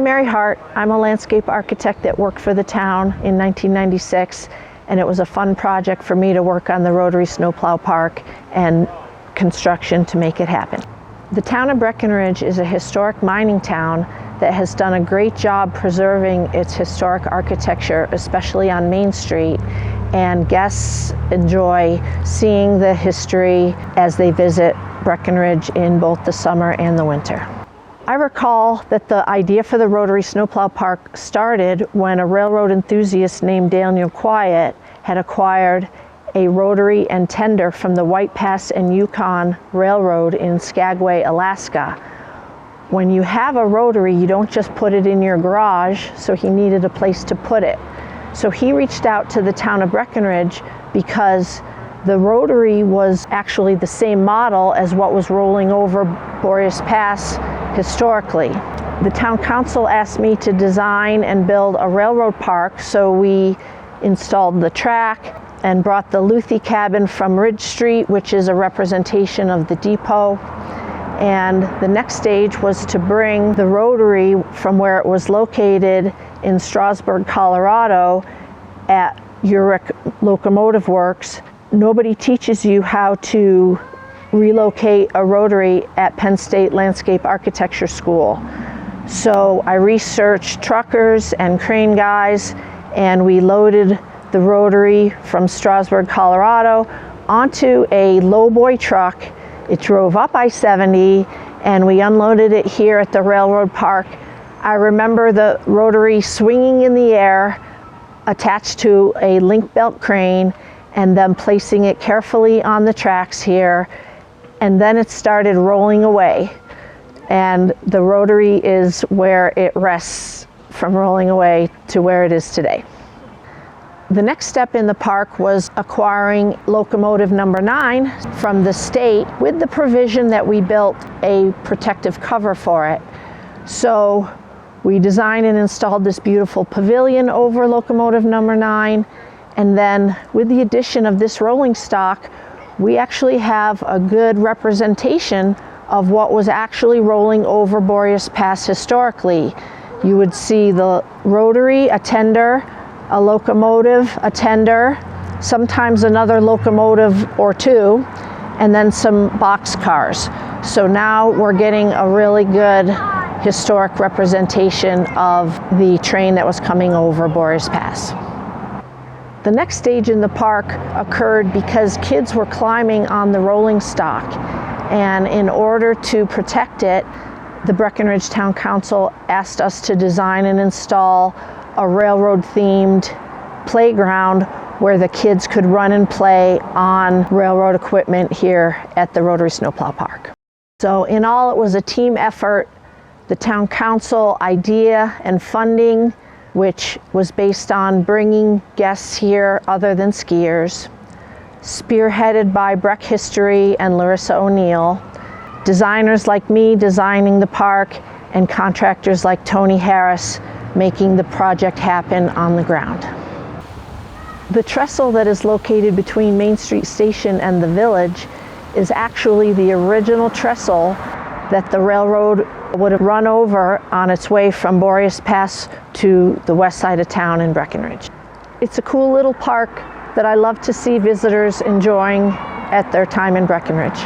Mary Hart. I'm a landscape architect that worked for the town in 1996, and it was a fun project for me to work on the Rotary Snowplow Park and construction to make it happen. The town of Breckenridge is a historic mining town that has done a great job preserving its historic architecture, especially on Main Street, and guests enjoy seeing the history as they visit Breckenridge in both the summer and the winter. I recall that the idea for the Rotary Snowplow Park started when a railroad enthusiast named Daniel Quiet had acquired a rotary and tender from the White Pass and Yukon Railroad in Skagway, Alaska. When you have a rotary, you don't just put it in your garage, so he needed a place to put it. So he reached out to the town of Breckenridge because the rotary was actually the same model as what was rolling over Boreas Pass historically. The town council asked me to design and build a railroad park, so we installed the track and brought the Luthi cabin from Ridge Street, which is a representation of the depot. And the next stage was to bring the rotary from where it was located in Strasburg, Colorado at Urich Locomotive Works. Nobody teaches you how to relocate a rotary at Penn State Landscape Architecture School. So I researched truckers and crane guys, and we loaded the rotary from Strasburg, Colorado onto a lowboy truck. It drove up I-70 and we unloaded it here at the railroad park. I remember the rotary swinging in the air attached to a link belt crane and then placing it carefully on the tracks here, and then it started rolling away, and the rotary is where it rests from rolling away to where it is today. The next step in the park was acquiring locomotive number 9 from the state with the provision that we built a protective cover for it. So we designed and installed this beautiful pavilion over locomotive number 9, and then with the addition of this rolling stock, we actually have a good representation of what was actually rolling over Boreas Pass historically. You would see the rotary, a tender, a locomotive, a tender, sometimes another locomotive or two, and then some box cars. So now we're getting a really good historic representation of the train that was coming over Boreas Pass. The next stage in the park occurred because kids were climbing on the rolling stock, and in order to protect it, the Breckenridge Town Council asked us to design and install a railroad-themed playground where the kids could run and play on railroad equipment here at the Rotary Snowplow Park. So in all, it was a team effort. The town council idea and funding, which was based on bringing guests here other than skiers, spearheaded by Breck History and Larissa O'Neill, designers like me designing the park, and contractors like Tony Harris making the project happen on the ground. The trestle that is located between Main Street Station and the village is actually the original trestle that the railroad would have run over on its way from Boreas Pass to the west side of town in Breckenridge. It's a cool little park that I love to see visitors enjoying at their time in Breckenridge.